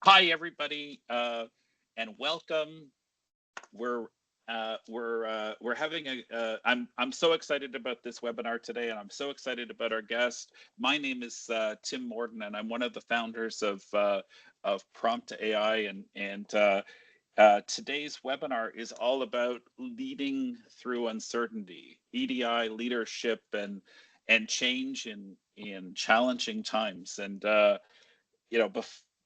Hi, everybody, and welcome. We're we're having I'm so excited about this webinar today, and I'm so excited about our guest. My name is Tim Morden, and I'm one of the founders of Prompt AI, and today's webinar is all about leading through uncertainty, EDI leadership, and change in challenging times. And you know,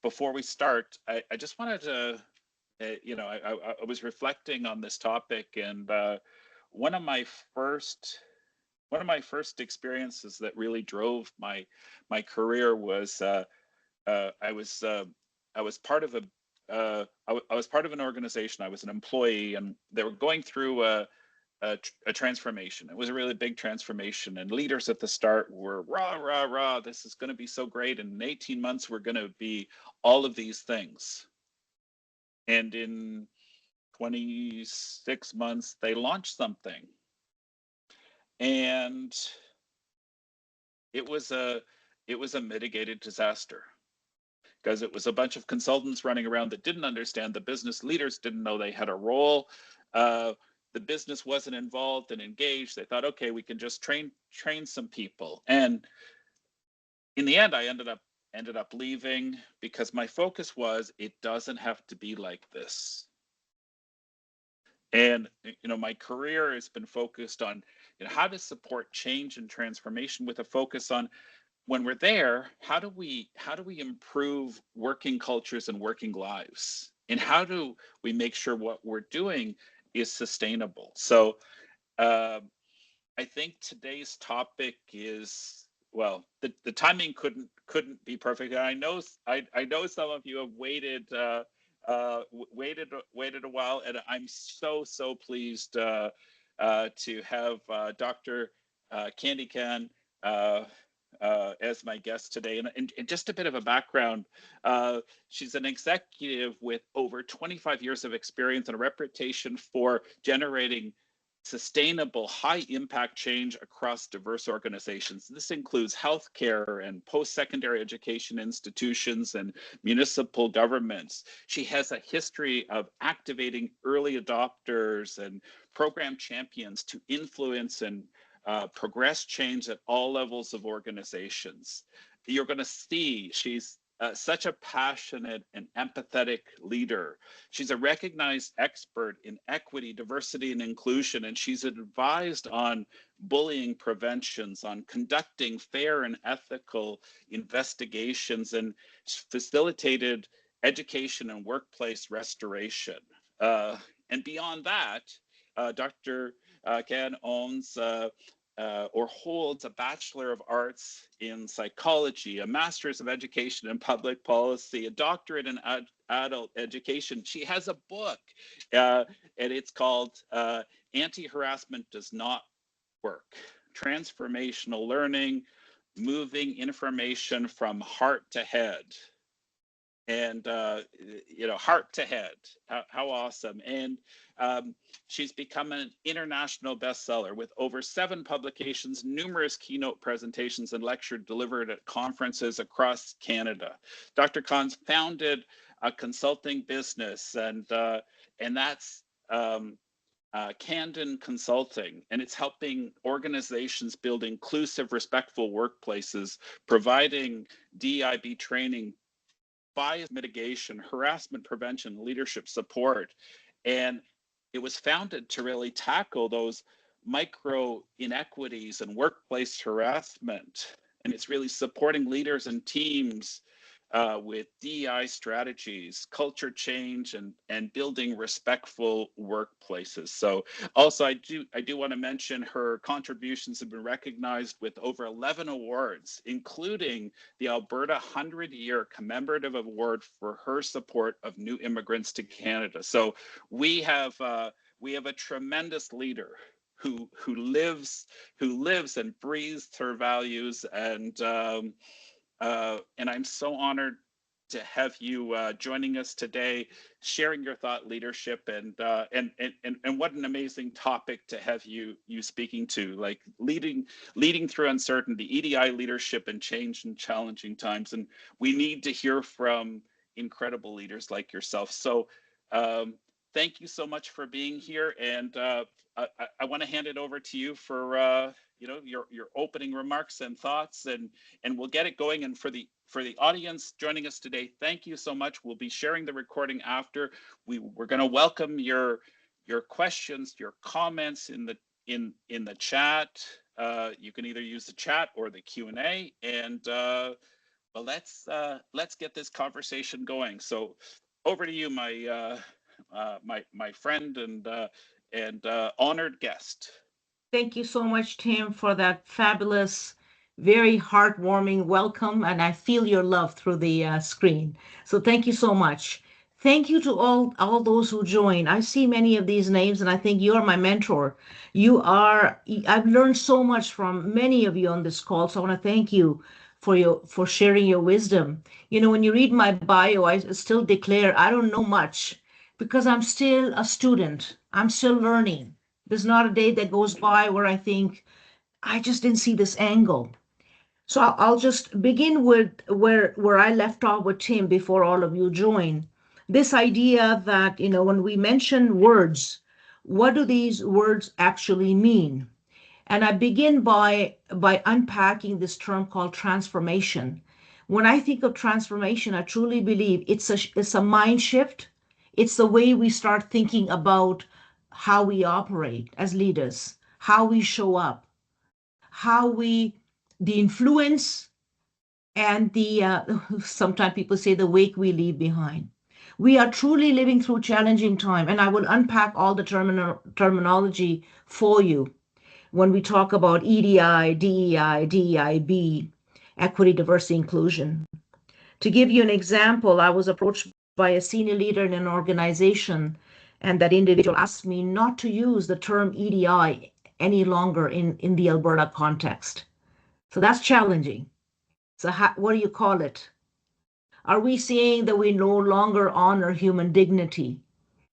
before we start, I just wanted to, I was reflecting on this topic, and one of my first one of my first experiences that really drove my career was I was I was part of I was part of an organization. I was an employee, and they were going through a transformation. It was a really big transformation, and leaders at the start were rah, rah, rah. This is going to be so great. And in 18 months, we're going to be all of these things. And in 26 months, they launched something. And it was a mitigated disaster because it was a bunch of consultants running around that didn't understand the business. Leaders didn't know they had a role. The business wasn't involved and engaged. They thought, okay, we can just train some people. And in the end, I ended up leaving because my focus was it doesn't have to be like this. And my career has been focused on how to support change and transformation with a focus on, when we're there, how do we improve working cultures and working lives, and how do we make sure what we're doing is sustainable? So I think today's topic is, well, the timing couldn't be perfect. And I know some of you have waited waited a while, and I'm so pleased to have Dr. Candy Can as my guest today. And just a bit of a background, she's an executive with over 25 years of experience and a reputation for generating sustainable, high impact change across diverse organizations. This includes healthcare and post-secondary education institutions and municipal governments. She has a history of activating early adopters and program champions to influence and progress change at all levels of organizations. You're going to see she's such a passionate and empathetic leader. She's a recognized expert in equity, diversity, and inclusion, and she's advised on bullying preventions, on conducting fair and ethical investigations, and facilitated education and workplace restoration. And beyond that, Dr. Can owns or holds a Bachelor of Arts in Psychology, a Master's of Education in Public Policy, a doctorate in adult education. She has a book, and it's called Anti-Harassment Does Not Work, Transformational Learning, Moving Information from Heart to Head. And heart to head, how awesome. And she's become an international bestseller with over 7 publications, numerous keynote presentations, and lectures delivered at conferences across Canada. Dr. Khan's founded a consulting business, and that's Candon Consulting, and it's helping organizations build inclusive, respectful workplaces, providing DIB training, bias mitigation, harassment prevention, leadership support. And it was founded to really tackle those micro inequities and workplace harassment. And it's really supporting leaders and teams with DEI strategies, culture change, and building respectful workplaces. So also I do want to mention her contributions have been recognized with over 11 awards, including the Alberta 100-Year Commemorative Award for her support of new immigrants to Canada. So we have a tremendous leader who lives and breathes her values, and I'm so honored to have you joining us today, sharing your thought leadership, and what an amazing topic to have you speaking to, like leading through uncertainty, EDI leadership and change in challenging times. And we need to hear from incredible leaders like yourself. So thank you so much for being here. And I want to hand it over to you for your opening remarks and thoughts, and we'll get it going. And for the audience joining us today, thank you so much. We'll be sharing the recording after. We're going to welcome your questions, your comments in the chat. You can either use the chat or the Q&A, and well, let's get this conversation going. So over to you, my my friend and honored guest. Thank you so much, Tim, for that fabulous, very heartwarming welcome. And I feel your love through the screen. So thank you so much. Thank you to all those who join. I see many of these names, and I think you are my mentor. I've learned so much from many of you on this call. So I want to thank you for sharing your wisdom. You know, when you read my bio, I still declare I don't know much because I'm still a student. I'm still learning. There's not a day that goes by where I think, I just didn't see this angle. So I'll just begin with where I left off with Tim before all of you join. This idea that, you know, when we mention words, what do these words actually mean? And I begin by unpacking this term called transformation. When I think of transformation, I truly believe it's a mind shift. It's the way we start thinking about how we operate as leaders, how we show up, how we the influence and the sometimes people say the wake we leave behind. We are truly living through challenging time, and I will unpack all the terminology for you when we talk about EDI, DEI, DEIB, equity, diversity, inclusion. To give you an example, I was approached by a senior leader in an organization, and that individual asked me not to use the term EDI any longer in the Alberta context. So that's challenging. So what do you call it? Are we saying that we no longer honor human dignity?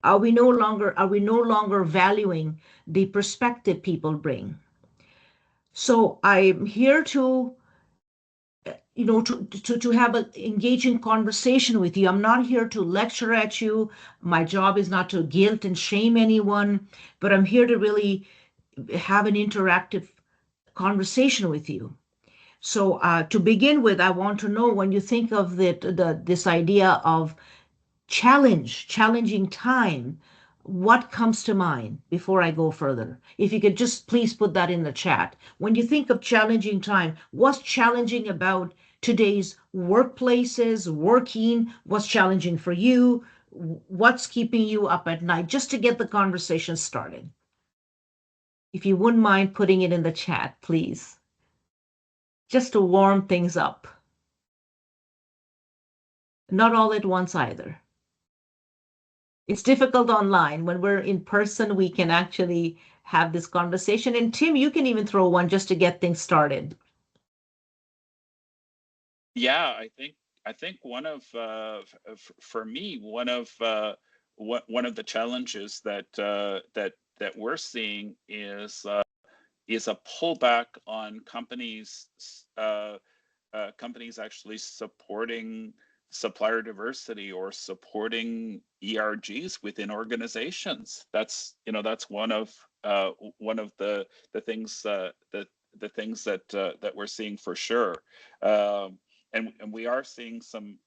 Are we no longer valuing the perspective people bring? So I'm here to to have an engaging conversation with you. I'm not here to lecture at you. My job is not to guilt and shame anyone, but I'm here to really have an interactive conversation with you. So to begin with, I want to know, when you think of this idea of challenging time, what comes to mind before I go further? If you could just please put that in the chat. When you think of challenging time, what's challenging about today's workplaces, working? What's challenging for you? What's keeping you up at night? Just to get the conversation started. If you wouldn't mind putting it in the chat, please. Just to warm things up. Not all at once either. It's difficult online. When we're in person, we can actually have this conversation. And Tim, you can even throw one just to get things started. Yeah, I think one of for me one of the challenges that we're seeing is a pullback on companies actually supporting supplier diversity or supporting ERGs within organizations. That's one of the things the things that we're seeing for sure. And we are seeing some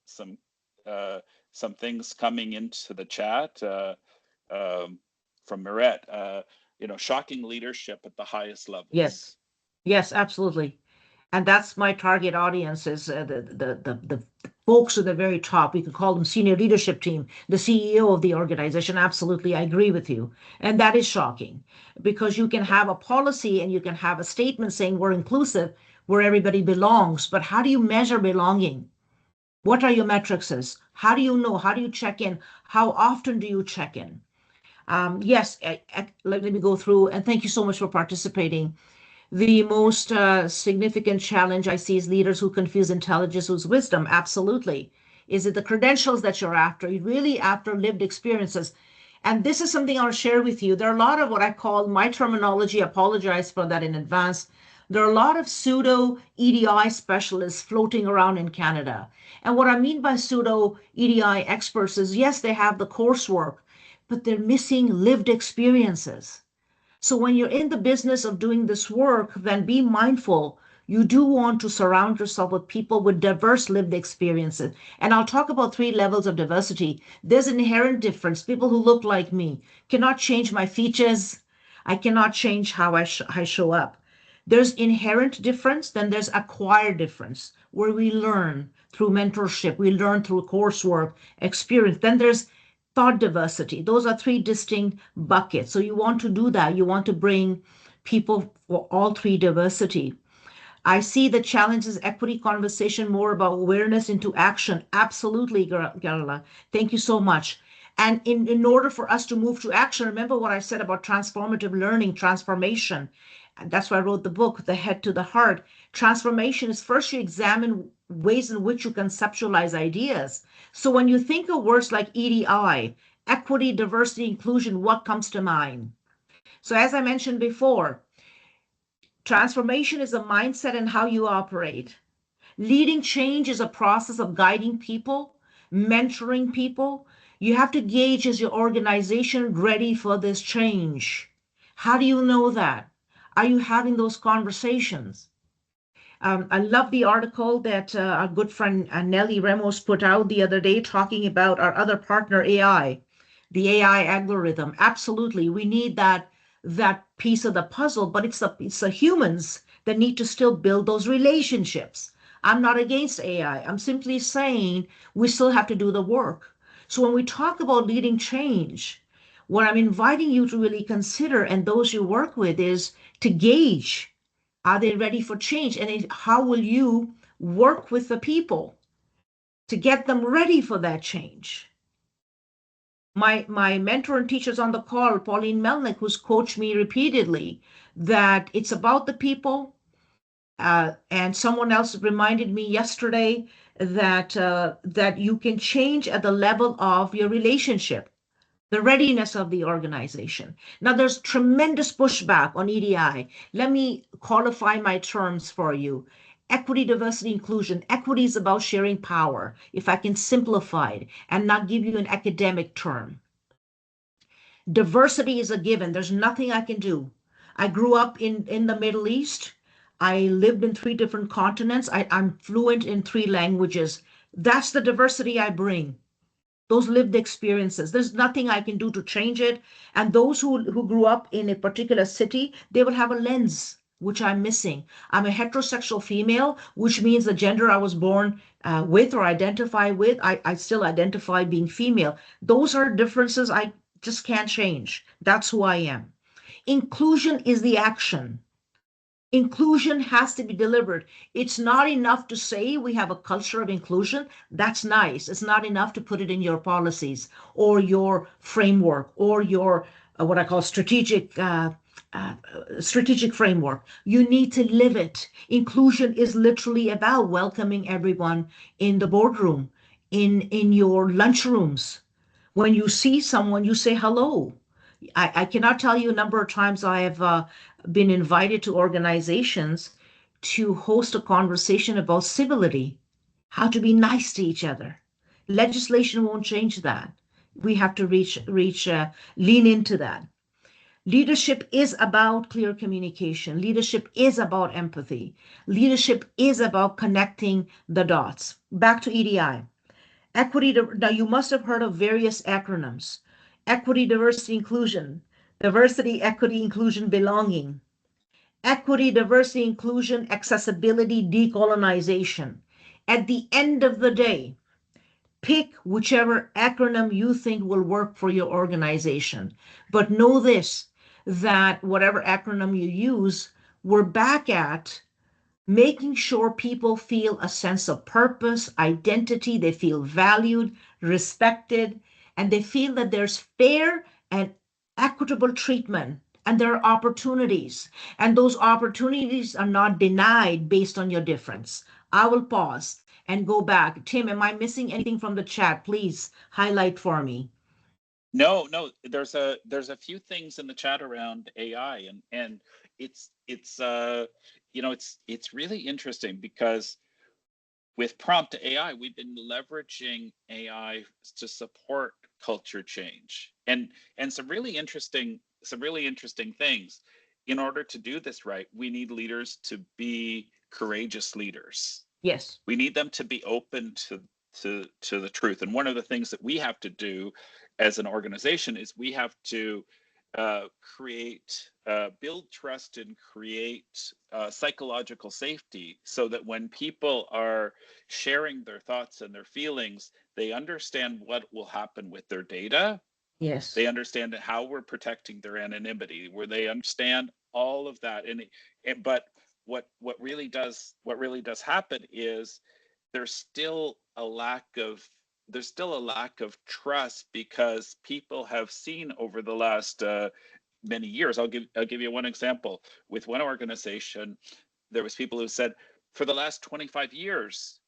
things coming into the chat from Mirette. Shocking leadership at the highest levels. Yes, absolutely. And that's my target audience, is the folks at the very top. We could call them senior leadership team, the CEO of the organization. Absolutely, I agree with you. And that is shocking, because you can have a policy and you can have a statement saying we're inclusive, where everybody belongs. But how do you measure belonging? What are your metrics? How do you know? How do you check in? How often do you check in? Yes, let me go through, and thank you so much for participating. The most significant challenge I see is leaders who confuse intelligence with wisdom. Absolutely. Is it the credentials that you're after? You're really after lived experiences. And this is something I'll share with you. There are a lot of what I call, my terminology, I apologize for that in advance, There are a lot of pseudo EDI specialists floating around in Canada. And what I mean by pseudo EDI experts is yes, they have the coursework, but they're missing lived experiences. So when you're in the business of doing this work, then be mindful. You do want to surround yourself with people with diverse lived experiences. And I'll talk about three levels of diversity. There's an inherent difference. People who look like me cannot change my features. I cannot change how I show up. There's inherent difference, then there's acquired difference, where we learn through mentorship, we learn through coursework, experience. Then there's thought diversity. Those are three distinct buckets. So you want to do that. You want to bring people for all three diversity. I see the challenges equity conversation more about awareness into action. Absolutely, Garla. Thank you so much. And in order for us to move to action, remember what I said about transformative learning, transformation. And that's why I wrote the book, The Head to the Heart. Transformation is first you examine ways in which you conceptualize ideas. So when you think of words like EDI, equity, diversity, inclusion, what comes to mind? So as I mentioned before, transformation is a mindset and how you operate. Leading change is a process of guiding people, mentoring people. You have to gauge, is your organization ready for this change? How do you know that? Are you having those conversations? I love the article that our good friend Nelly Ramos put out the other day talking about our other partner AI, the AI algorithm. Absolutely, we need that piece of the puzzle, but it's the humans that need to still build those relationships. I'm not against AI. I'm simply saying we still have to do the work. So when we talk about leading change, what I'm inviting you to really consider and those you work with is to gauge, are they ready for change? And how will you work with the people to get them ready for that change? My mentor and teachers on the call, Pauline Melnick, who's coached me repeatedly, that it's about the people. And someone else reminded me yesterday that you can change at the level of your relationship, the readiness of the organization. Now, there's tremendous pushback on EDI. Let me qualify my terms for you. Equity, diversity, inclusion. Equity is about sharing power, if I can simplify it and not give you an academic term. Diversity is a given. There's nothing I can do. I grew up in the Middle East. I lived in three different continents. I'm fluent in three languages. That's the diversity I bring, those lived experiences. There's nothing I can do to change it. And those who grew up in a particular city, they will have a lens, which I'm missing. I'm a heterosexual female, which means the gender I was born with or identify with, I still identify being female. Those are differences I just can't change. That's who I am. Inclusion is the action. Inclusion has to be delivered. It's not enough to say we have a culture of inclusion. That's nice. It's not enough to put it in your policies or your framework or your what I call uh, strategic framework. You need to live it. Inclusion is literally about welcoming everyone in the boardroom, in your lunchrooms. When you see someone, you say hello. I cannot tell you a number of times I have been invited to organizations to host a conversation about civility, how to be nice to each other. Legislation won't change that. We have to lean into that. Leadership is about clear communication. Leadership is about empathy. Leadership is about connecting the dots. Back to EDI. Equity, now you must have heard of various acronyms. Equity, diversity, inclusion. Diversity, equity, inclusion, belonging. Equity, diversity, inclusion, accessibility, decolonization. At the end of the day, pick whichever acronym you think will work for your organization. But know this, that whatever acronym you use, we're back at making sure people feel a sense of purpose, identity, they feel valued, respected, and they feel that there's fair and equitable treatment and there are opportunities. And those opportunities are not denied based on your difference. I will pause and go back. Tim, am I missing anything from the chat? Please highlight for me. No, no, there's a few things in the chat around AI, and it's it's really interesting because with prompt AI, we've been leveraging AI to support culture change and some really interesting things. In order to do this right, we need leaders to be courageous leaders. Yes. We need them to be open to the truth. And one of the things that we have to do as an organization is we have to build trust and create psychological safety so that when people are sharing their thoughts and their feelings, they understand what will happen with their data. Yes. They understand how we're protecting their anonymity, where they understand all of that. But what really does happen is there's still a lack of there's still a lack of trust because people have seen over the last many years. I'll give you one example. With one organization, there was people who said, for the last 25 years,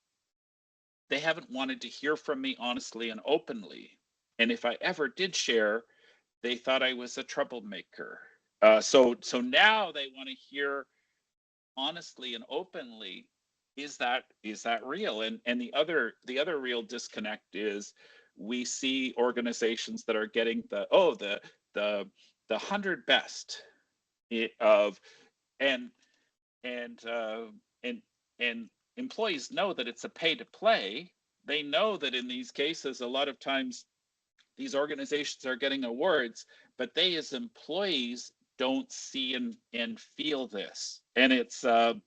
they haven't wanted to hear from me honestly and openly. And if I ever did share, they thought I was a troublemaker. So now they want to hear honestly and openly. Is that real? And the other real disconnect is we see organizations that are getting the 100 best of and and uh, and and employees know that it's a pay to play. They know that in these cases, a lot of times these organizations are getting awards, but they as employees don't see and feel this, and it's a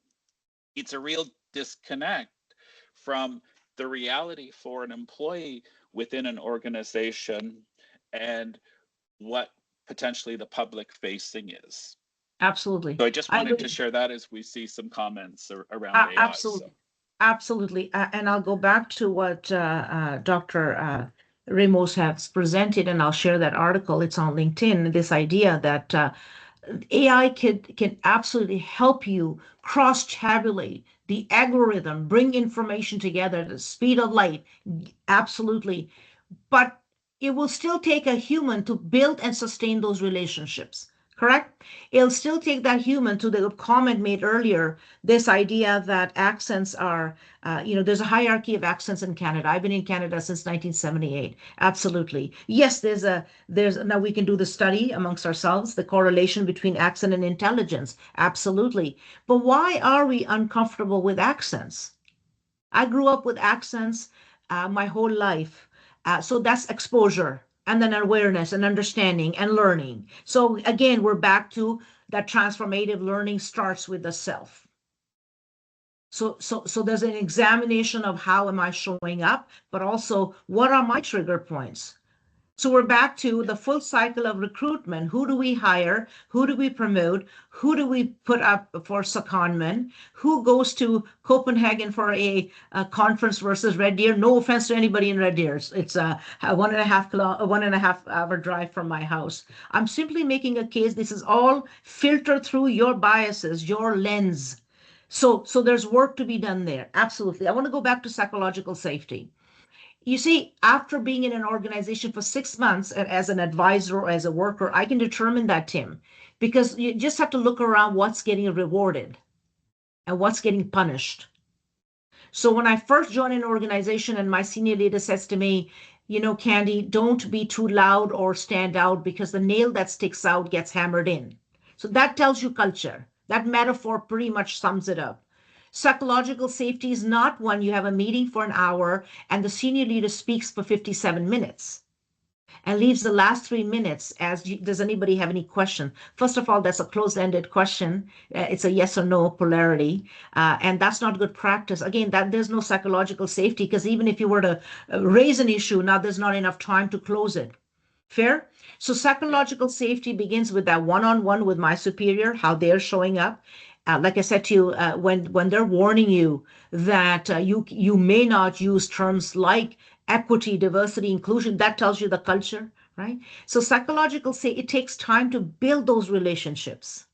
real disconnect from the reality for an employee within an organization and what potentially the public facing is. Absolutely. So I just I wanted to agree. share that as we see some comments around AI. So Absolutely. Absolutely. And I'll go back to what Dr. Ramos has presented, and I'll share that article. It's on LinkedIn. This idea that AI can absolutely help you cross-tabulate the algorithm, bring information together at the speed of light. Absolutely. But it will still take a human to build and sustain those relationships. Correct? It'll still take that human to the comment made earlier, this idea that accents are, there's a hierarchy of accents in Canada. I've been in Canada since 1978. Absolutely. Yes, now we can do the study amongst ourselves, the correlation between accent and intelligence. Absolutely. But why are we uncomfortable with accents? I grew up with accents my whole life. So that's exposure and then awareness and understanding and learning. So again, we're back to that transformative learning starts with the self. So there's an examination of how am I showing up, but also what are my trigger points? So we're back to yeah, the full cycle of recruitment. Who do we hire? Who do we promote? Who do we put up for secondment? Who goes to Copenhagen for a conference versus Red Deer? No offense to anybody in Red Deer. It's a 1.5 hour drive from my house. I'm simply making a case. This is all filtered through your biases, your lens. So there's work to be done there. Absolutely. I want to go back to psychological safety. You see, after being in an organization for 6 months as an advisor or as a worker, I can determine that, Tim, because you just have to look around what's getting rewarded and what's getting punished. So when I first joined an organization and my senior leader says to me, Candy, don't be too loud or stand out because the nail that sticks out gets hammered in. So that tells you culture. That metaphor pretty much sums it up. Psychological safety is not when you have a meeting for an hour and the senior leader speaks for 57 minutes and leaves the last 3 minutes as does anybody have any question? First of all, that's a closed-ended question. It's a yes or no polarity, and that's not good practice. Again, that there's no psychological safety because even if you were to raise an issue, now there's not enough time to close it. Fair? So yeah, psychological safety begins with that one-on-one with my superior, how they're showing up. Like I said to you, when they're warning you that you may not use terms like equity, diversity, inclusion, that tells you the culture, right? So psychological say it takes time to build those relationships.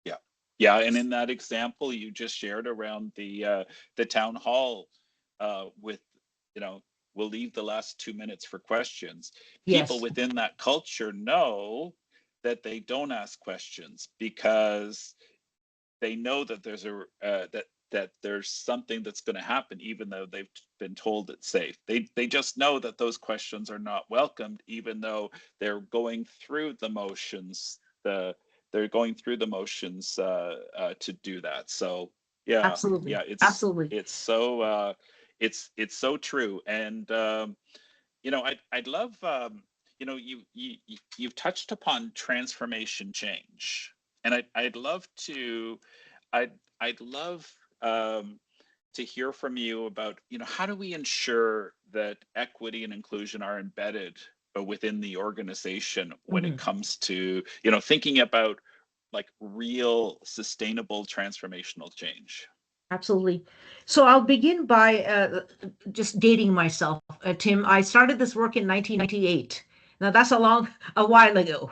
yeah, yeah. And in that example you just shared around the town hall, with you know we'll leave the last 2 minutes for questions. People Yes, within that culture know that they don't ask questions because they know that there's a that there's something that's going to happen, even though they've been told it's safe. They just know that those questions are not welcomed, even though they're going through the motions. They're going through the motions to do that. So yeah, Absolutely. yeah, Absolutely. it's so it's so true. And I'd love you've touched upon transformation change, and I'd love to I'd I'd love to hear from you about, how do we ensure that equity and inclusion are embedded within the organization when it Mhm. comes to, thinking about like real sustainable transformational change. Absolutely. So I'll begin by just dating myself, Tim. I started this work in 1998. Now that's a while ago.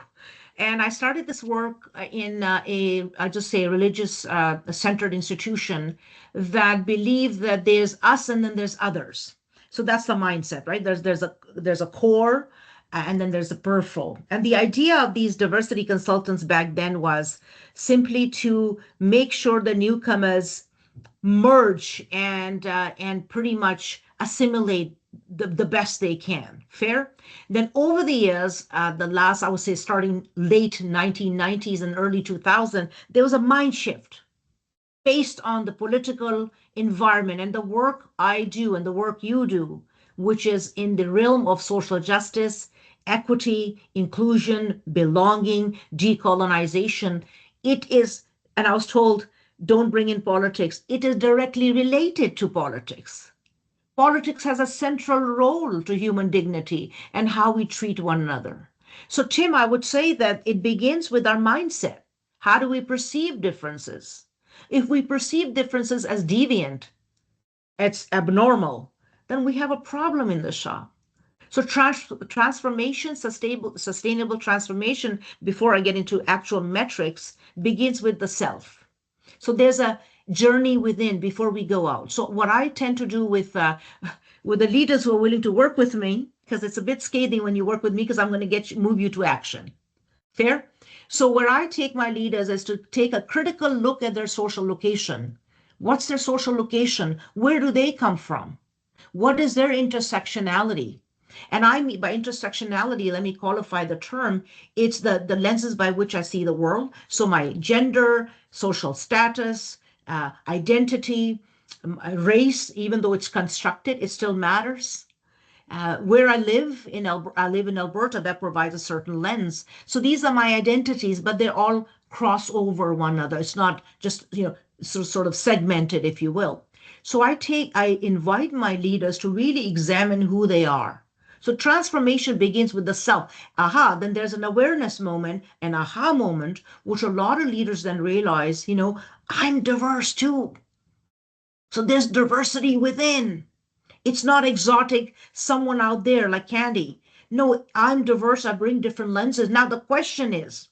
And I started this work in I'll just say, a religious centered institution that believed that there's us and then there's others. So that's the mindset, right? There's a core, and then there's a peripheral. And the idea of these diversity consultants back then was simply to make sure the newcomers merge and pretty much assimilate the best they can. Fair? Then over the years, the last, I would say, starting late 1990s and early 2000, there was a mind shift based on the political environment and the work I do and the work you do, which is in the realm of social justice, equity, inclusion, belonging, decolonization. It is, and I was told, don't bring in politics. It is directly related to politics. Politics has a central role to human dignity and how we treat one another. So, Tim, I would say that it begins with our mindset. How do we perceive differences? If we perceive differences as deviant, it's abnormal, then we have a problem in the shop. So transformation, sustainable transformation, before I get into actual metrics, begins with the self. So there's a journey within before we go out. So what I tend to do with the leaders who are willing to work with me, because it's a bit scathing when you work with me, because I'm going to move you to action. Fair? So where I take my leaders is to take a critical look at their social location. What's their social location? Where do they come from? What is their intersectionality? And I mean by intersectionality, let me qualify the term. It's the lenses by which I see the world. So my gender, social status, identity, race, even though it's constructed, it still matters. Where I live in Alberta, that provides a certain lens. So these are my identities, but they all cross over one another. It's not just, sort of segmented, if you will. So I invite my leaders to really examine who they are. So transformation begins with the self. Aha, then there's an awareness moment, an aha moment, which a lot of leaders then realize, I'm diverse too. So there's diversity within. It's not exotic, someone out there like Candy. No, I'm diverse. I bring different lenses. Now, the question is,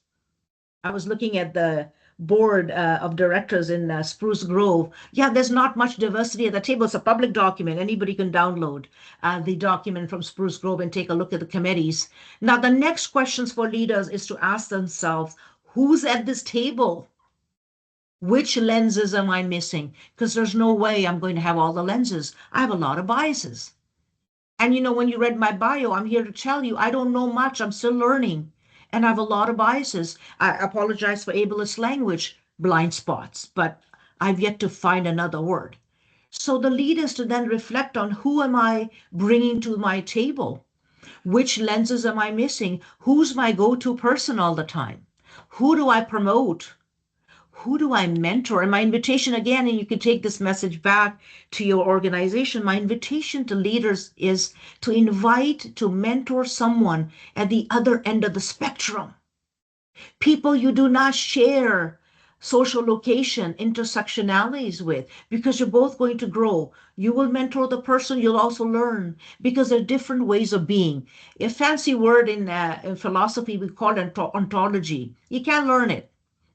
I was looking at the board of directors in Spruce Grove. Yeah, there's not much diversity at the table. It's a public document. Anybody can download the document from Spruce Grove and take a look at the committees. Now, the next questions for leaders is to ask themselves, who's at this table? Which lenses am I missing? Because there's no way I'm going to have all the lenses. I have a lot of biases. And when you read my bio, I'm here to tell you I don't know much. I'm still learning. And I have a lot of biases. I apologize for ableist language, blind spots, but I've yet to find another word. So the lead is to then reflect on, who am I bringing to my table? Which lenses am I missing? Who's my go-to person all the time? Who do I promote? Who do I mentor? And my invitation again, and you can take this message back to your organization, my invitation to leaders is to invite, to mentor someone at the other end of the spectrum. People you do not share social location, intersectionalities with, because you're both going to grow. You will mentor the person, you'll also learn, because there are different ways of being. A fancy word in philosophy, we call it ontology. You can't learn it.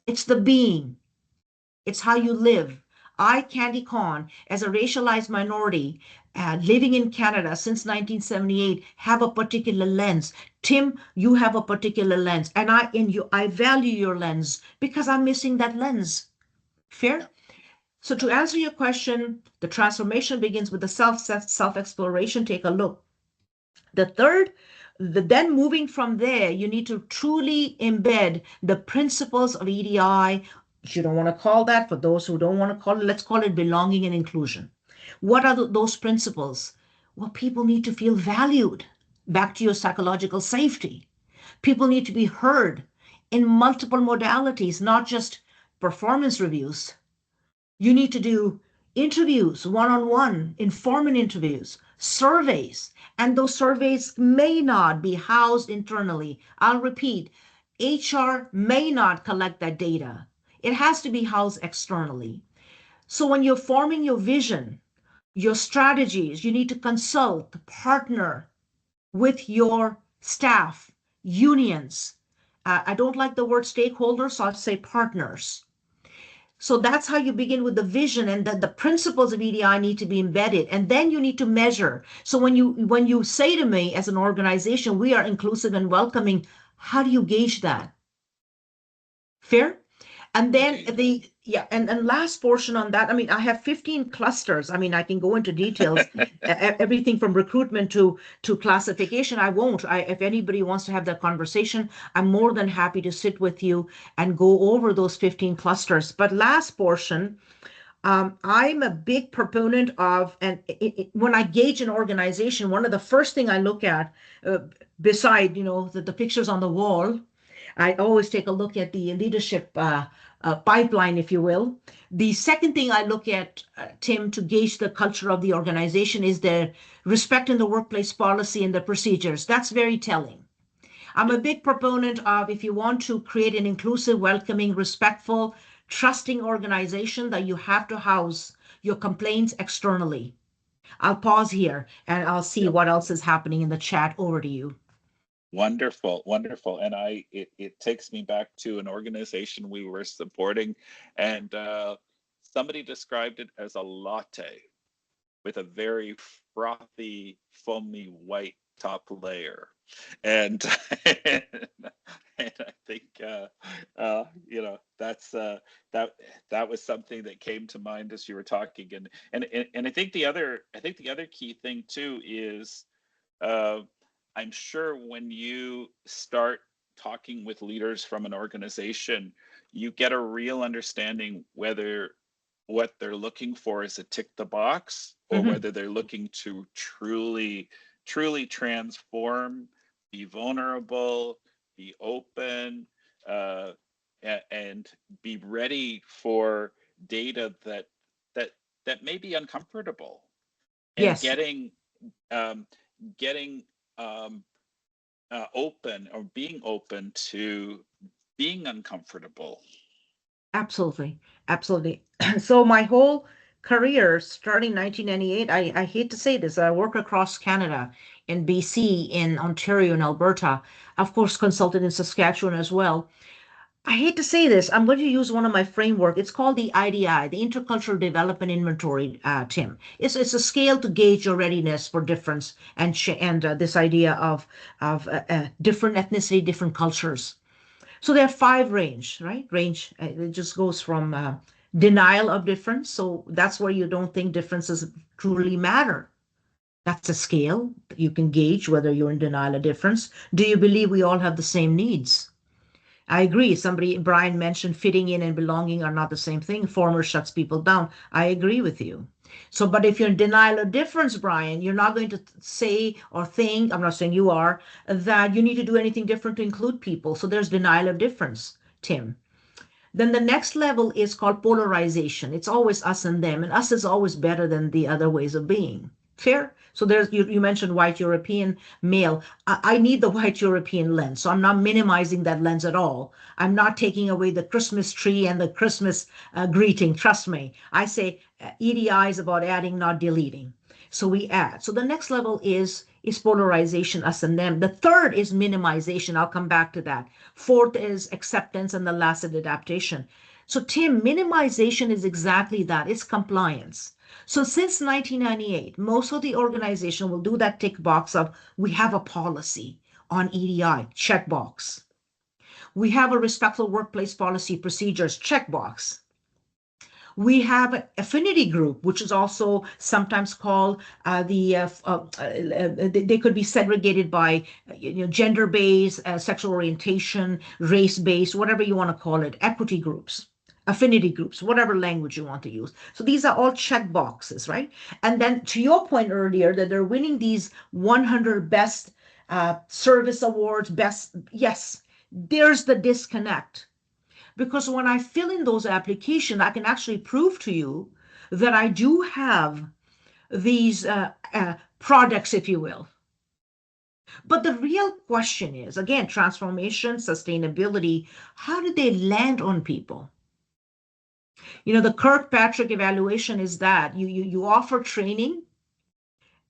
It's the being. It's how you live. I, Candy Khan, as a racialized minority, living in Canada since 1978, have a particular lens. Tim, you have a particular lens, and I value your lens because I'm missing that lens. Fair? Yeah. So Yeah. to answer your question, the transformation begins with the self exploration. Take a look. The third, then moving from there, you need to truly embed the principles of EDI. If you don't want to call that, for those who don't want to call it, let's call it belonging and inclusion. What are those principles? Well, people need to feel valued. Back to your psychological safety. People need to be heard in multiple modalities, not just performance reviews. You need to do interviews, one on one, informant interviews, surveys, and those surveys may not be housed internally. I'll repeat, HR may not collect that data. It has to be housed externally. So when you're forming your vision, your strategies, you need to consult, partner with your staff, unions. I don't like the word stakeholders, so I'll say partners. So that's how you begin with the vision, and the principles of EDI need to be embedded, and then you need to measure. So when you say to me as an organization, we are inclusive and welcoming, how do you gauge that? Fair? And then Indeed. and last portion on that, I mean, I have 15 clusters. I mean, I can go into details, everything from recruitment to classification. I won't. If anybody wants to have that conversation, I'm more than happy to sit with you and go over those 15 clusters. But last portion, I'm a big proponent of, and when I gauge an organization, one of the first thing I look at, uh, beside the pictures on the wall, I always take a look at the leadership pipeline, if you will. The second thing I look at, Tim, to gauge the culture of the organization is their respect in the workplace policy and the procedures. That's very telling. I'm Yeah. a big proponent of, if you want to create an inclusive, welcoming, respectful, trusting organization, that you have to house your complaints externally. I'll pause here and I'll see Yep. what else is happening in the chat. Over to you. Wonderful, wonderful. And it takes me back to an organization we were supporting, and somebody described it as a latte with a very frothy, foamy white top layer. And and I think that's that that was something that came to mind as you were talking. And I think the other key thing too is, uh, I'm sure when you start talking with leaders from an organization, you get a real understanding whether what they're looking for is a tick the box, or Mhm. whether they're looking to truly transform, be vulnerable, be open, uh, and be ready for data that that may be uncomfortable, and Yes, um, getting um, open, or being open to being uncomfortable. absolutely. Absolutely. So my whole career, starting 1998, I hate to say this, I work across Canada, in BC, in Ontario, and Alberta. Of course, consulted in Saskatchewan as well. I hate to say this. I'm going to use one of my framework. It's called the IDI, the Intercultural Development Inventory, Tim. It's a scale to gauge your readiness for difference, and this idea of different ethnicity, different cultures. So there are five right? Range. It just goes from denial of difference. So that's where you don't think differences truly matter. That's a scale. You can gauge whether you're in denial of difference. Do you believe we all have the same needs? I agree. Brian mentioned fitting in and belonging are not the same thing. Former shuts people down. I agree with you. So, but if you're in denial of difference, Brian, you're not going to say or think, I'm not saying you are, that you need to do anything different to include people. So there's denial of difference, Tim. Then the next level is called polarization. It's always us and them, and us is always better than the other ways of being. Fair? So you mentioned white European male. I need the white European lens. So I'm not minimizing that lens at all. I'm not taking away the Christmas tree and the Christmas greeting. Trust me. I say EDI is about adding, not deleting. So we add. So the next level is polarization, us and them. The third is minimization. I'll come back to that. Fourth is acceptance, and the last is adaptation. So Tim, minimization is exactly that. It's compliance. So since 1998, most of the organization will do that tick box of, we have a policy on EDI, checkbox. We have a respectful workplace policy procedures, checkbox. We have an affinity group, which is also sometimes called they could be segregated by gender-based, sexual orientation, race-based, whatever you want to call it, equity groups, affinity groups, whatever language you want to use. So these are all check boxes, right? And then to your point earlier that they're winning these 100 best service awards, best, yes, there's the disconnect. Because when I fill in those applications, I can actually prove to you that I do have these products, if you will. But the real question is, again, transformation, sustainability, how do they land on people? The Kirkpatrick evaluation is that you offer training,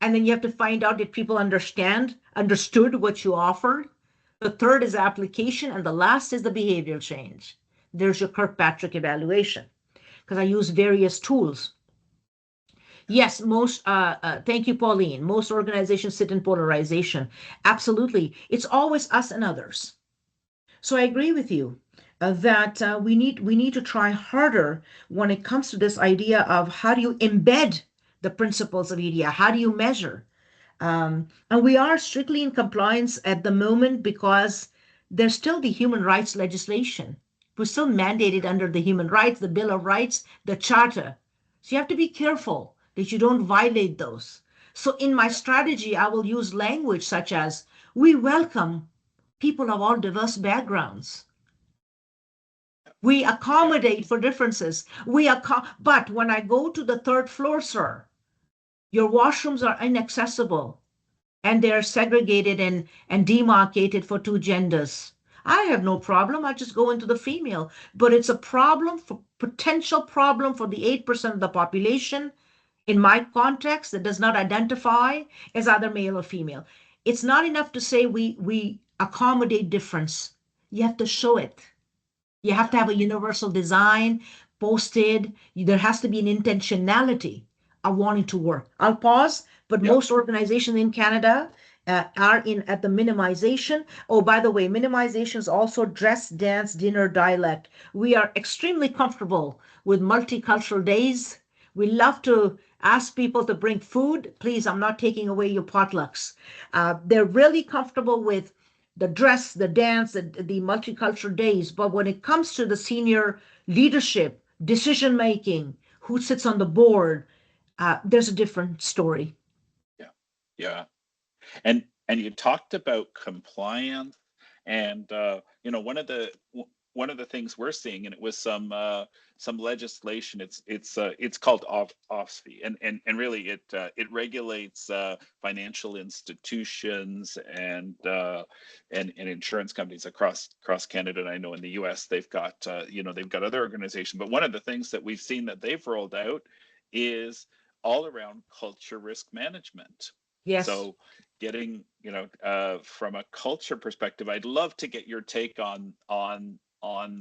and then you have to find out if people understood what you offered. The third is application, and the last is the behavioral change. There's your Kirkpatrick evaluation, because I use various tools. Yes, thank you, Pauline. Most organizations sit in polarization. Absolutely. It's always us and others. So I agree with you that we need to try harder when it comes to this idea of how do you embed the principles of EDI? How do you measure? And we are strictly in compliance at the moment because there's still the human rights legislation. We're still mandated under the human rights, the Bill of Rights, the Charter. So you have to be careful that you don't violate those. So in my strategy, I will use language such as, we welcome people of all diverse backgrounds. We accommodate for differences. But when I go to the third floor, sir, your washrooms are inaccessible and they're segregated and demarcated for two genders. I have no problem. I just go into the female. But it's a potential problem for the 8% of the population in my context that does not identify as either male or female. It's not enough to say we accommodate difference. You have to show it. You have to have a universal design posted. There has to be an intentionality of wanting to work. I'll pause, but Yep. most organizations in Canada are in at the minimization. Oh, by the way, minimization is also dress, dance, dinner, dialect. We are extremely comfortable with multicultural days. We love to ask people to bring food. Please, I'm not taking away your potlucks. They're really comfortable with the dress, the dance, the multicultural days. But when it comes to the senior leadership, decision making, who sits on the board, there's a different story. Yeah. Yeah. And you talked about compliance, and one of the things we're seeing, and it was some legislation. It's called OFSFI, and really it regulates financial institutions and insurance companies across Canada. And I know in the U.S. they've got other organizations, but one of the things that we've seen that they've rolled out is all around culture risk management. Yes. So getting, from a culture perspective, I'd love to get your take on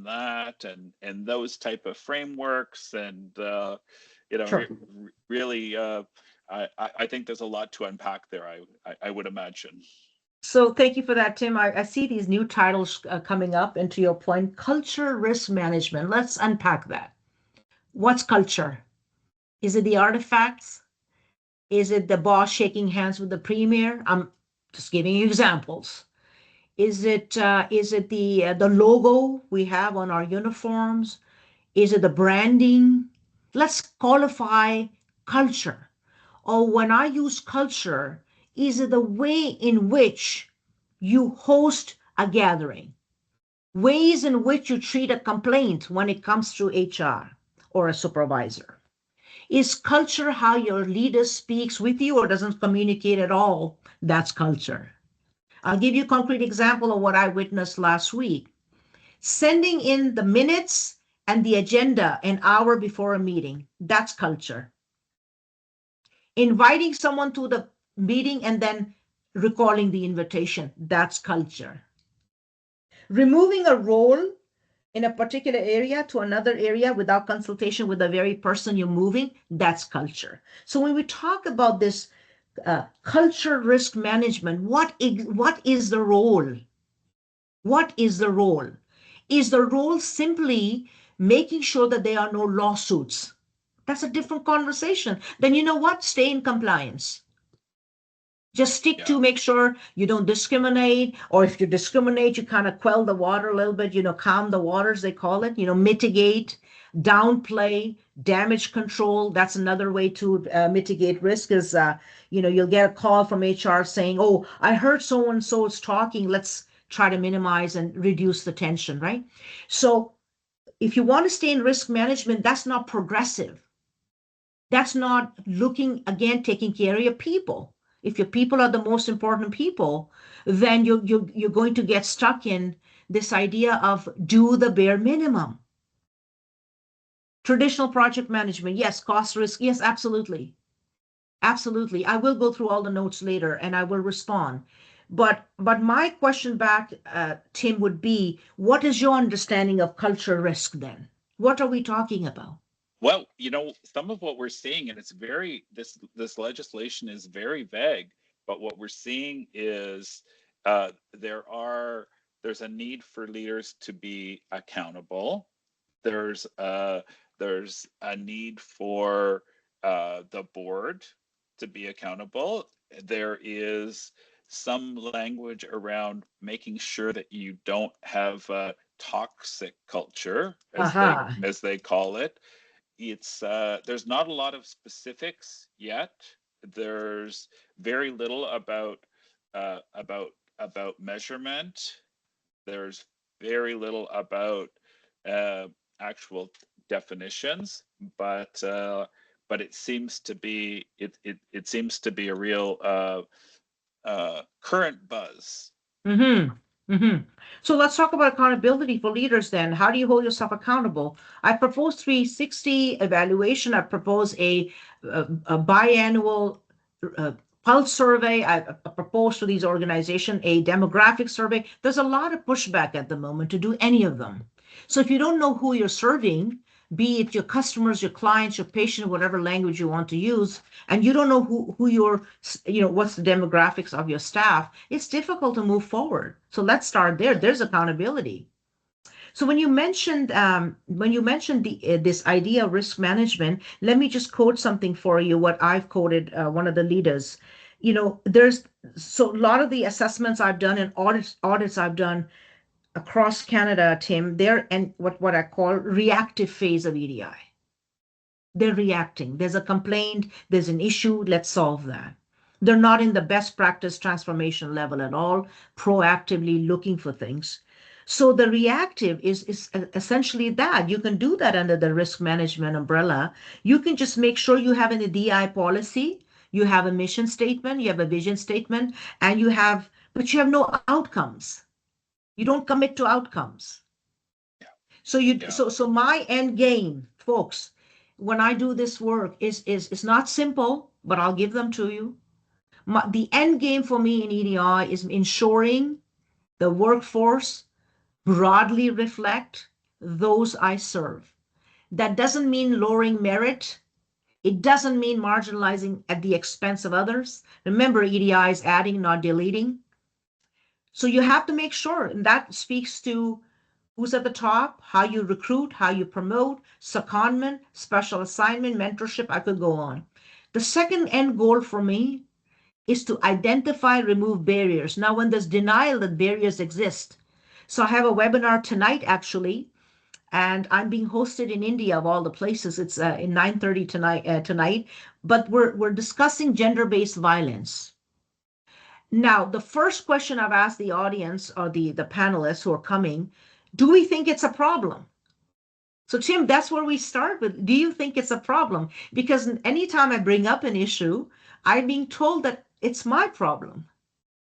that and those type of frameworks, and Sure. really, I think there's a lot to unpack there. I would imagine. So thank you for that, Tim. I see these new titles coming up. And to your point, culture risk management. Let's unpack that. What's culture? Is it the artifacts? Is it the boss shaking hands with the premier? I'm just giving you examples. Is it the logo we have on our uniforms? Is it the branding? Let's qualify culture. Or when I use culture, is it the way in which you host a gathering? Ways in which you treat a complaint when it comes through HR or a supervisor? Is culture how your leader speaks with you or doesn't communicate at all? That's culture. I'll give you a concrete example of what I witnessed last week. Sending in the minutes and the agenda an hour before a meeting. That's culture. Inviting someone to the meeting and then recalling the invitation. That's culture. Removing a role in a particular area to another area without consultation with the very person you're moving. That's culture. So when we talk about this culture risk management, what is the role? What is the role? Is the role simply making sure that there are no lawsuits. That's a different conversation. Then you know what? Stay in compliance. Just stick Yeah. to make sure you don't discriminate, or if you discriminate, you kind of quell the water a little bit, calm the waters, they call it, mitigate, downplay, damage control. That's another way to mitigate risk is, you'll get a call from HR saying, oh, I heard so and so is talking. Let's try to minimize and reduce the tension, right? So if you want to stay in risk management, that's not progressive. That's not looking again, taking care of your people. If your people are the most important people, then you're going to get stuck in this idea of do the bare minimum. Traditional project management, yes. Cost risk, yes, absolutely. Absolutely. I will go through all the notes later and I will respond. But my question back, Tim, would be, what is your understanding of culture risk then? What are we talking about? Well, some of what we're seeing, and it's very this legislation is very vague, but what we're seeing is there's a need for leaders to be accountable. There's a need for the board to be accountable. There is some language around making sure that you don't have a toxic culture, Aha. as they call it. It's there's not a lot of specifics yet. There's very little uh, about about measurement. There's very little about uh, actual definitions, but it seems to be a real current buzz. Mm-hmm. Mm-hmm. So let's talk about accountability for leaders then. How do you hold yourself accountable? I propose 360 evaluation. I propose a biannual uh, pulse survey. I propose to these organizations a demographic survey. There's a lot of pushback at the moment to do any of them. So if you don't know who you're serving, be it your customers, your clients, your patient, whatever language you want to use, and you don't know who your, what's the demographics of your staff, it's difficult to move forward. So let's start there. Yeah. There's accountability. So when you mentioned this idea of risk management, let me just quote something for you. What I've quoted, one of the leaders. There's so a lot of the assessments I've done and audits I've done across Canada, Tim. They're in what I call reactive phase of EDI. They're reacting. There's a complaint, there's an issue, let's solve that. They're not in the best practice transformation level at all, proactively looking for things. So the reactive is essentially that. You can do that under the risk management umbrella. You can just make sure you have an EDI policy, you have a mission statement, you have a vision statement, but you have no outcomes. You don't commit to outcomes. So you Yeah. so my end game, folks, when I do this work is not simple, but I'll give them to you. The end game for me in EDI is ensuring the workforce broadly reflect those I serve. That doesn't mean lowering merit. It doesn't mean marginalizing at the expense of others. Remember, EDI is adding, not deleting. So you have to make sure, and that speaks to who's at the top, how you recruit, how you promote, secondment, special assignment, mentorship. I could go on. The second end goal for me is to identify, remove barriers. Now, when there's denial that barriers exist, so I have a webinar tonight actually, and I'm being hosted in India of all the places. It's in 9:30 tonight, but we're discussing gender-based violence. Now, the first question I've asked the audience or the panelists who are coming, do we think it's a problem? So, Tim, that's where we start with. Do you think it's a problem? Because anytime I bring up an issue, I'm being told that it's my problem.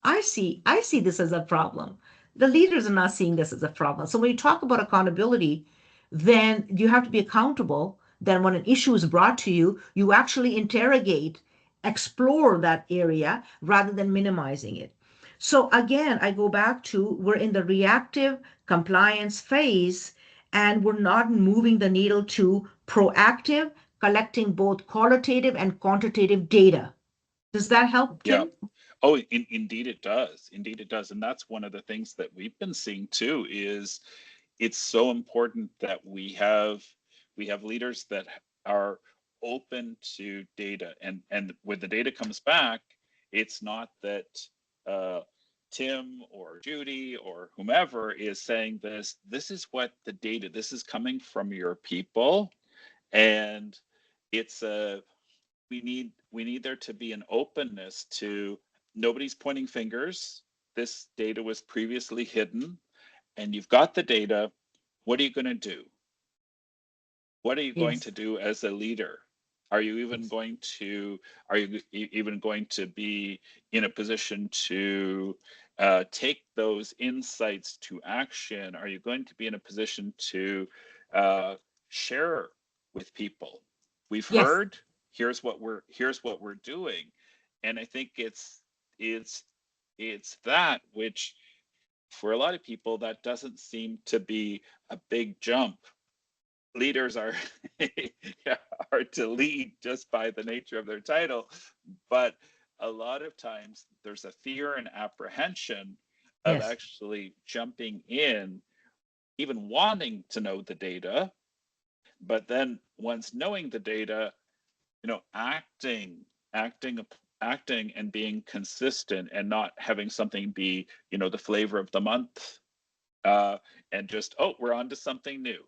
I see this as a problem. The leaders are not seeing this as a problem. So when you talk about accountability, then you have to be accountable. Then when an issue is brought to you, you actually interrogate, explore that area rather than minimizing it. So again, I go back to we're in the reactive compliance phase and we're not moving the needle to proactive, collecting both qualitative and quantitative data. Does that help, Yeah. Tim? Oh, indeed it does. Indeed it does. And that's one of the things that we've been seeing too is it's so important that we have leaders that are open to data, and when the data comes back, it's not that uh, Tim or Judy or whomever is saying this is what the data, this is coming from your people, and it's a we need there to be an openness to nobody's pointing fingers. This data was previously hidden, and you've got the data. What are you going to do? What are you going Yes, to do as a leader? Are you even yes, going to are you even going to be in a position to take those insights to action? Are you going to be in a position to uh, share with people? We've yes, heard. Here's what we're doing, and I think it's it's that which for a lot of people that doesn't seem to be a big jump. Leaders are are to lead just by the nature of their title, but a lot of times there's a fear and apprehension of yes, actually jumping in, even wanting to know the data, but then once knowing the data, acting acting and being consistent and not having something be the flavor of the month, uh, and just, oh, we're on to something new.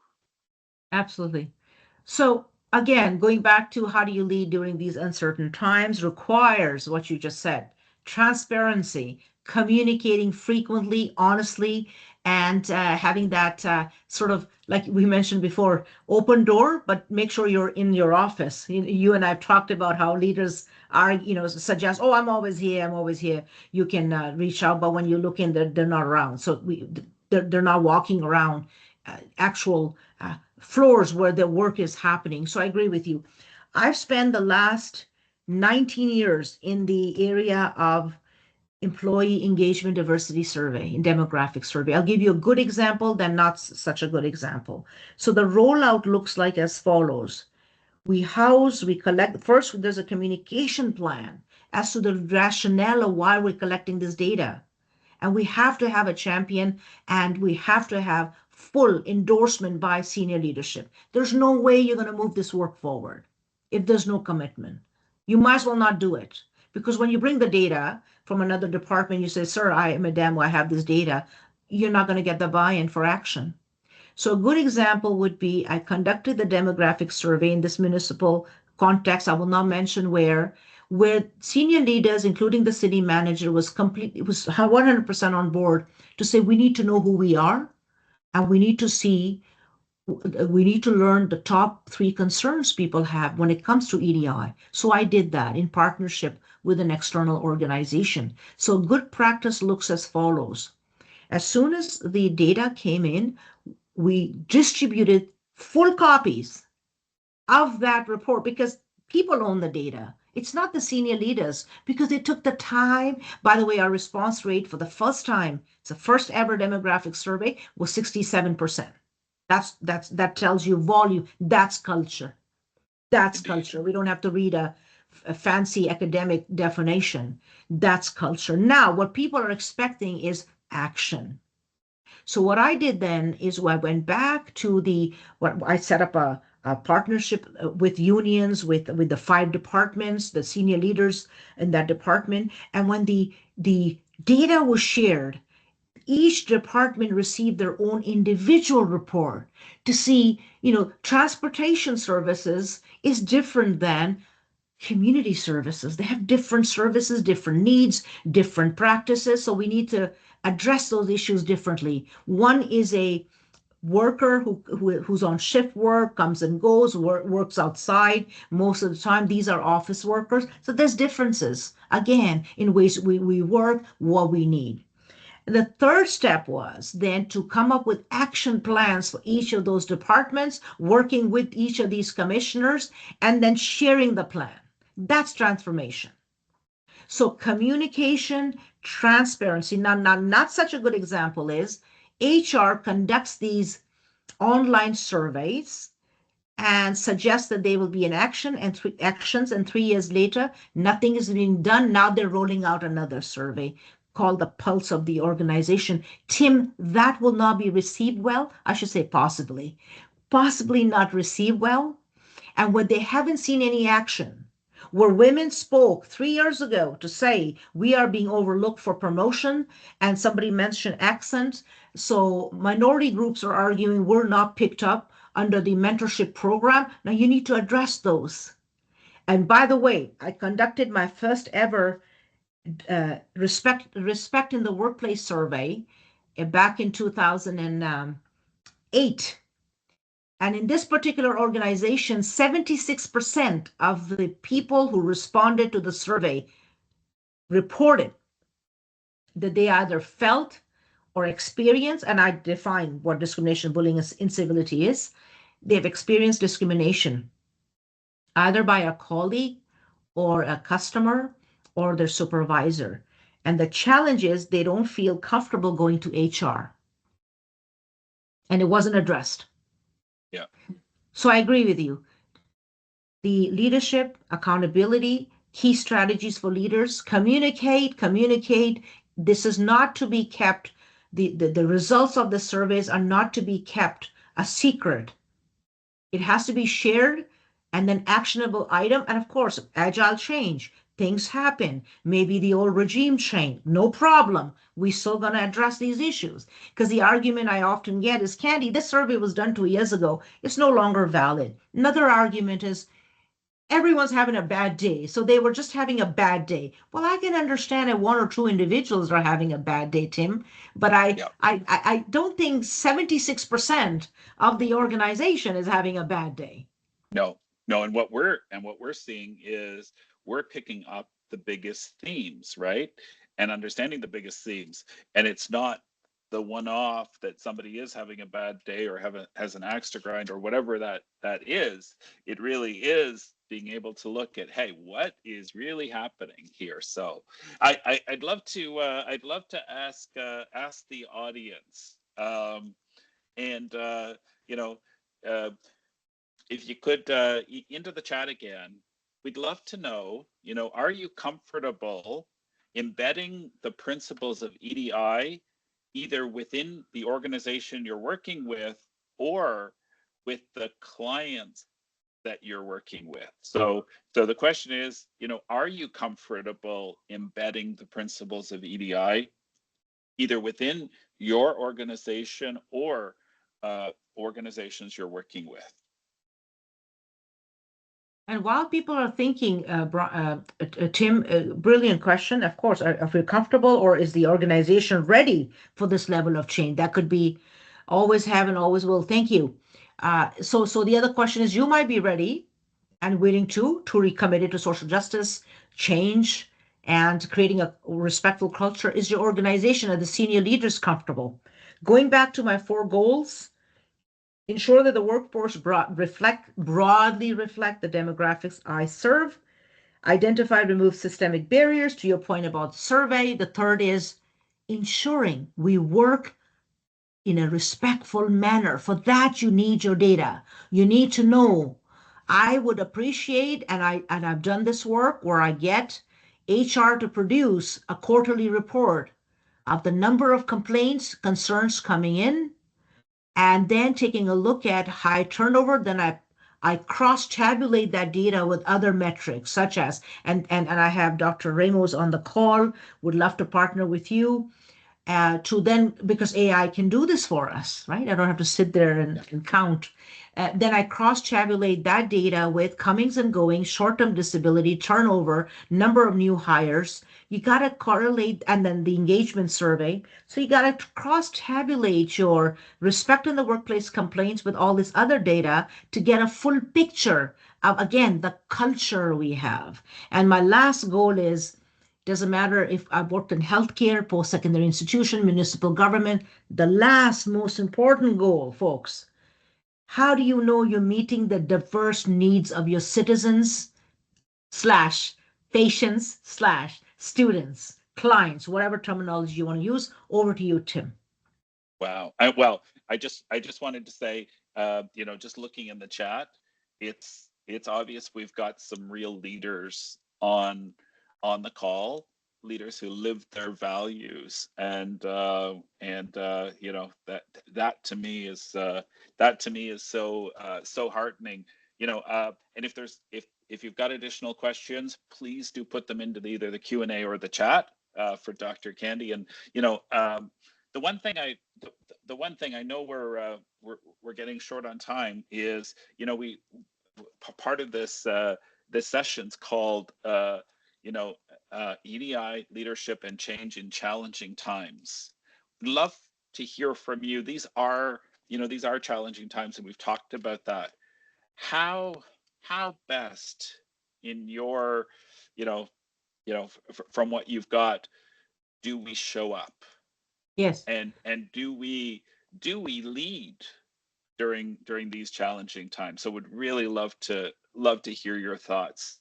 absolutely. So again, going back to how do you lead during these uncertain times requires what you just said, transparency, communicating frequently, honestly, and having that sort of, like we mentioned before, open door, but make sure you're in your office. You and I've talked about how leaders are, suggest, oh, I'm always here, I'm always here. You can reach out, but when you look in, they're not around. So they're not walking around actual floors where the work is happening. So I agree with you. I've spent the last 19 years in the area of employee engagement diversity survey and demographic survey. I'll give you a good example, then not such a good example. So the rollout looks like as follows. We collect, first there's a communication plan as to the rationale of why we're collecting this data. And we have to have a champion and we have to have full endorsement by senior leadership. There's no way you're going to move this work forward if there's no commitment. You might as well not do it. Because when you bring the data from another department, you say, sir, madam, I have this data, you're not going to get the buy-in for action. So a good example would be I conducted the demographic survey in this municipal context. I will not mention where senior leaders, including the city manager, was 100% on board to say we need to know who we are and we need to learn the top three concerns people have when it comes to EDI. So I did that in partnership with an external organization. So good practice looks as follows. As soon as the data came in, we distributed full copies of that report because people own the data. It's not the senior leaders because they took the time. By the way, our response rate for the first time, it's the first ever demographic survey, was 67%. That tells you volume. That's culture. That's Indeed. culture. We don't have to read a fancy academic definition. That's culture. Now, what people are expecting is action. So what I did then is I went back to what I set up a partnership with unions, with the five departments, the senior leaders in that department. And when the data was shared, each department received their own individual report to see, transportation services is different than community services. They have different services, different needs, different practices. So we need to address those issues differently. One is a worker who's on shift work, comes and goes, works outside most of the time. These are office workers. So there's differences, again, in ways we work, what we need. The third step was then to come up with action plans for each of those departments, working with each of these commissioners, and then sharing the plan. That's transformation. So communication, transparency. Now, not such a good example is HR conducts these online surveys and suggests that they will be in action and actions, and 3 years later, nothing is being done. Now they're rolling out another survey. called the pulse of the organization. Tim, that will not be received well. I should say possibly not received well. And when they haven't seen any action, where women spoke 3 years ago to say we are being overlooked for promotion, and somebody mentioned accent. So minority groups are arguing we're not picked up under the mentorship program. Now you need to address those. And by the way, I conducted my first ever respect in the workplace survey back in 2008. And in this particular organization, 76% of the people who responded to the survey reported that they either felt or experienced, and I define what discrimination, bullying, and incivility is. They've experienced discrimination either by a colleague or a customer or their supervisor. And the challenge is they don't feel comfortable going to HR. And it wasn't addressed. Yeah. So I agree with you. The leadership, accountability, key strategies for leaders, communicate. This is not to be kept, the results of the surveys are not to be kept a secret. It has to be shared, and then actionable item. And of course, agile change. Things happen. Maybe the old regime changed. No problem. We're still going to address these issues. Because the argument I often get is, Candy, this survey was done 2 years ago. It's no longer valid. Another argument is, everyone's having a bad day. So they were just having a bad day. Well, I can understand that one or two individuals are having a bad day, Tim, but Yeah. I don't think 76% of the organization is having a bad day. No, no, and what we're seeing is we're picking up the biggest themes, right? And understanding the biggest themes. And it's not the one-off that somebody is having a bad day or has an axe to grind or whatever that is. It really is being able to look at, hey, what is really happening here? So I'd love to ask the audience, and you know uh, if you could into the chat again, we'd love to know, are you comfortable embedding the principles of EDI either within the organization you're working with or with the clients that you're working with? So the question is, are you comfortable embedding the principles of EDI either within your organization or organizations you're working with? And while people are thinking, Tim, brilliant question. Of course, if we're comfortable, or is the organization ready for this level of change? That could be always have and always will. Thank you. So the other question is, you might be ready and willing to recommit it to social justice, change, and creating a respectful culture. Is your organization and the senior leaders comfortable? Going back to my 4 goals, ensure that the workforce broadly reflect the demographics I serve. Identify, remove systemic barriers, to your point about survey. The third is ensuring we work in a respectful manner. For that, you need your data. You need to know. I would appreciate, and I've done this work where I get HR to produce a quarterly report of the number of complaints, concerns coming in, and then taking a look at high turnover. Then I cross-tabulate that data with other metrics, such as, and I have Dr. Ramos on the call, would love to partner with you to then, because AI can do this for us, right? I don't have to sit there and count. Then I cross-tabulate that data with comings and goings, short-term disability, turnover, number of new hires. You got to correlate, and then the engagement survey. So you got to cross-tabulate your respect in the workplace complaints with all this other data to get a full picture of, again, the culture we have. And my last goal is, doesn't matter if I've worked in healthcare, post-secondary institution, municipal government. The last most important goal, folks, how do you know you're meeting the diverse needs of your citizens slash patients slash students, clients, whatever terminology you want to use? Over to you, Tim. Wow. I just wanted to say, just looking in the chat, it's obvious we've got some real leaders on the call, leaders who live their values, and you know, that to me is so heartening. You know, and if you've got additional questions, please do put them into either the Q&A or the chat for Dr. Candy. And you know, the one thing I the one thing I know we're getting short on time is, you know, we part of this session's called you know, EDI, leadership and change in challenging times. Love to hear from you. These are, you know, these are challenging times, and we've talked about that. How how best in your, you know, from what you've got, do we show up, Yes, and do we lead during these challenging times? So would really love to hear your thoughts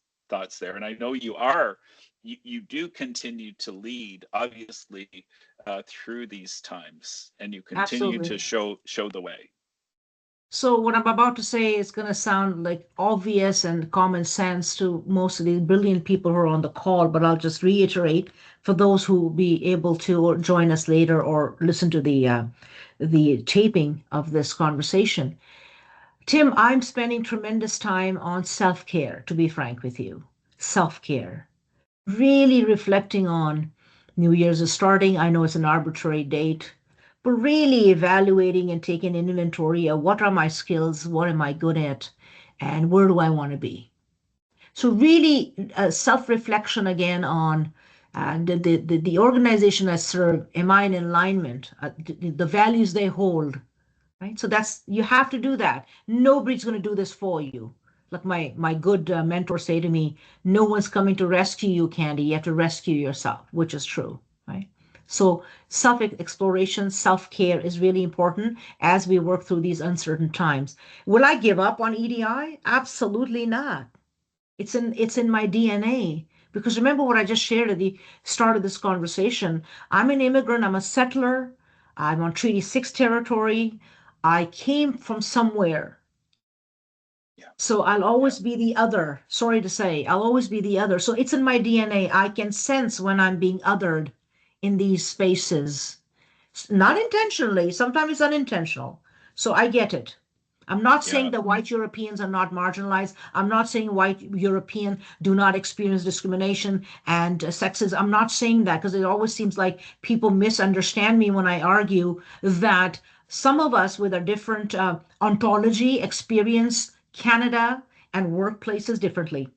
there. And I know you do continue to lead, obviously, through these times, and you continue absolutely. to show the way. So what I'm about to say is going to sound like obvious and common sense to most of these brilliant people who are on the call, but I'll just reiterate for those who will be able to or join us later or listen to the taping of this conversation. Tim, I'm spending tremendous time on self-care, to be frank with you. Self-care. Really reflecting on New Year's is starting. I know it's an arbitrary date, but really evaluating and taking inventory of what are my skills, what am I good at, and where do I want to be. So really, self-reflection again on the organization I serve. Am I in alignment? The values they hold, right? So that's, you have to do that. Nobody's going to do this for you. Like my good mentor say to me, no one's coming to rescue you, Candy. You have to rescue yourself, which is true, right? So self exploration, self care is really important as we work through these uncertain times. Will I give up on EDI? Absolutely not. It's in my DNA. Because remember what I just shared at the start of this conversation. I'm an immigrant, I'm a settler, I'm on Treaty 6 territory. I came from somewhere. Yeah, So I'll yeah, always be the other. Sorry to say, I'll always be the other. So it's in my DNA. I can sense when I'm being othered in these spaces. Not intentionally, sometimes it's unintentional. So I get it. I'm not saying yeah, that white Europeans are not marginalized. I'm not saying white European do not experience discrimination and sexism. I'm not saying that because it always seems like people misunderstand me when I argue that some of us with a different ontology experience Canada and workplaces differently.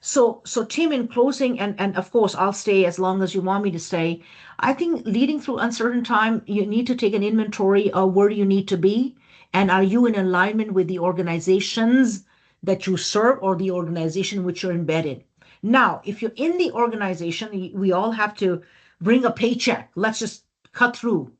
So Tim, in closing, and of course I'll stay as long as you want me to stay. I think leading through uncertain time, you need to take an inventory of where you need to be, and are you in alignment with the organizations that you serve or the organization in which you're embedded. Now, if you're in the organization, we all have to bring a paycheck. Let's just cut through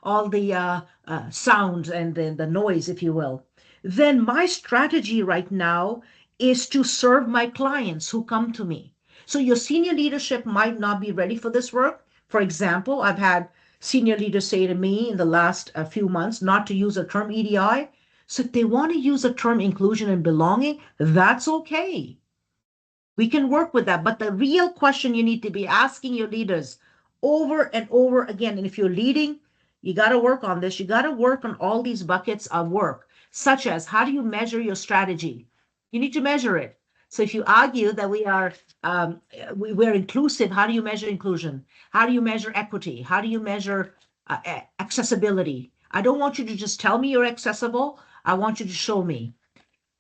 all the sounds and the noise, if you will, then my strategy right now is to serve my clients who come to me. So your senior leadership might not be ready for this work. For example, I've had senior leaders say to me in the last few months not to use a term EDI. So if they want to use a term inclusion and belonging, that's okay. We can work with that. But the real question you need to be asking your leaders over and over again, and if you're leading, you got to work on this. You got to work on all these buckets of work, such as how do you measure your strategy? You need to measure it. So if you argue that we're inclusive, how do you measure inclusion? How do you measure equity? How do you measure accessibility? I don't want you to just tell me you're accessible. I want you to show me.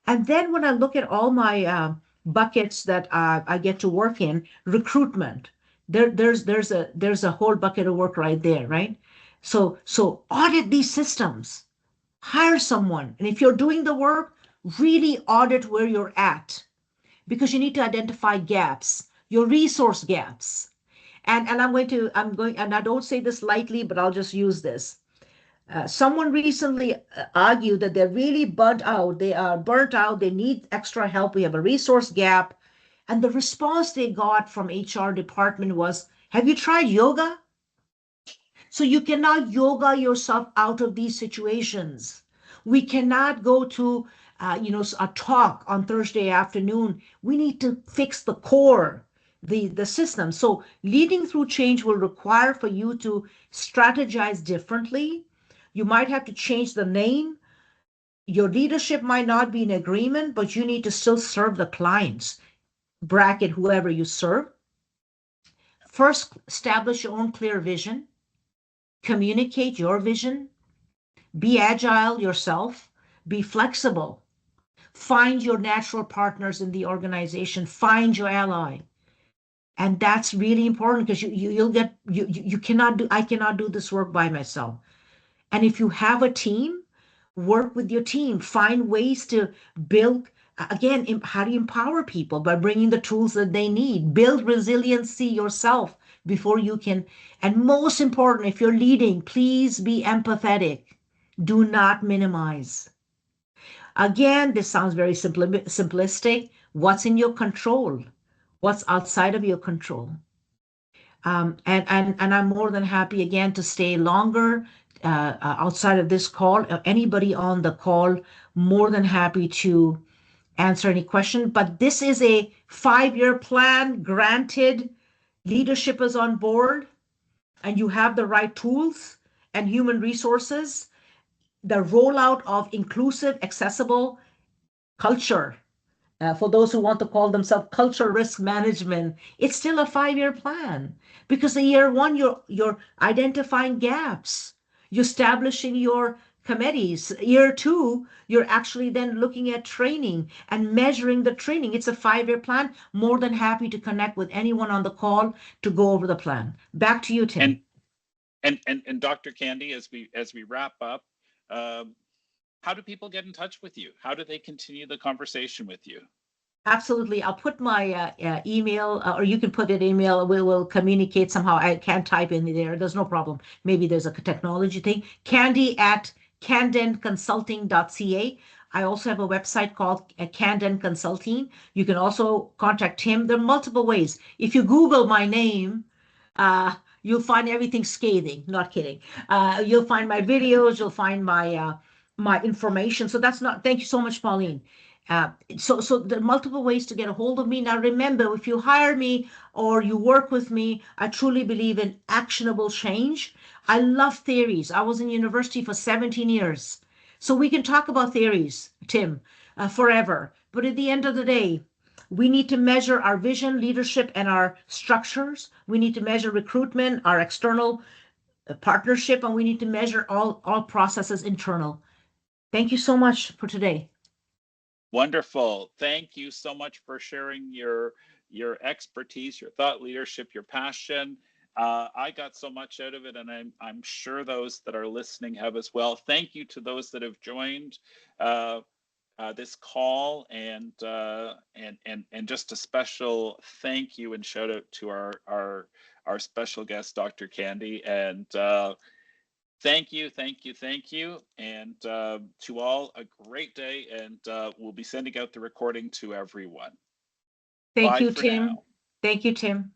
And then when I look at all my buckets that I get to work in, recruitment, there's a whole bucket of work right there, right? So audit these systems, hire someone, and if you're doing the work, really audit where you're at because you need to identify gaps, your resource gaps. And I'm going, and I don't say this lightly, but I'll just use this. Someone recently argued that they're really burnt out. They are burnt out. They need extra help. We have a resource gap. And the response they got from HR department was, have you tried yoga? So you cannot yoga yourself out of these situations. We cannot go to, a talk on Thursday afternoon. We need to fix the core. the system. So leading through change will require for you to strategize differently. You might have to change the name. Your leadership might not be in agreement, but you need to still serve the clients, bracket whoever you serve. First, establish your own clear vision, communicate your vision, be agile yourself, be flexible, find your natural partners in the organization, find your ally. And that's really important because you'll get you cannot do I cannot do this work by myself. And if you have a team, work with your team, find ways to build. Again, how do you empower people? By bringing the tools that they need. Build resiliency yourself before you can. And most important, if you're leading, please be empathetic. Do not minimize. Again, this sounds very simplistic. What's in your control? What's outside of your control? And I'm more than happy again to stay longer outside of this call. Anybody on the call, more than happy to answer any question. But this is a 5-year plan. Granted, leadership is on board, and you have the right tools and human resources. The rollout of inclusive, accessible culture, for those who want to call themselves culture risk management, it's still a 5-year plan, because in year one you're identifying gaps, you're establishing your committees. Year two, you're actually then looking at training and measuring the training. It's a 5-year plan. More than happy to connect with anyone on the call to go over the plan. Back to you, Tim. And Dr. Candy, as we wrap up, how do people get in touch with you? How do they continue the conversation with you? Absolutely. I'll put my email, or you can put it email. We will communicate somehow. I can't type in there. There's no problem. Maybe there's a technology thing. Candy at candenconsulting.ca. I also have a website called Canden Consulting. You can also contact him. There are multiple ways. If you Google my name, you'll find everything scathing. Not kidding. You'll find my videos. You'll find my information. So that's not. Thank you so much, Pauline. So there are multiple ways to get a hold of me. Now, remember, if you hire me or you work with me, I truly believe in actionable change. I love theories. I was in university for 17 years. So we can talk about theories, Tim, forever. But at the end of the day, we need to measure our vision, leadership, and our structures. We need to measure recruitment, our external partnership, and we need to measure all processes internal. Thank you so much for today. Wonderful. Thank you so much for sharing your expertise, your thought leadership, your passion. I got so much out of it, and I'm sure those that are listening have as well. Thank you to those that have joined this call, and just a special thank you and shout out to our special guest, Dr. Candy, and thank you. And to all, a great day. And we'll be sending out the recording to everyone. Thank Bye you, for Tim. now. Thank you, Tim.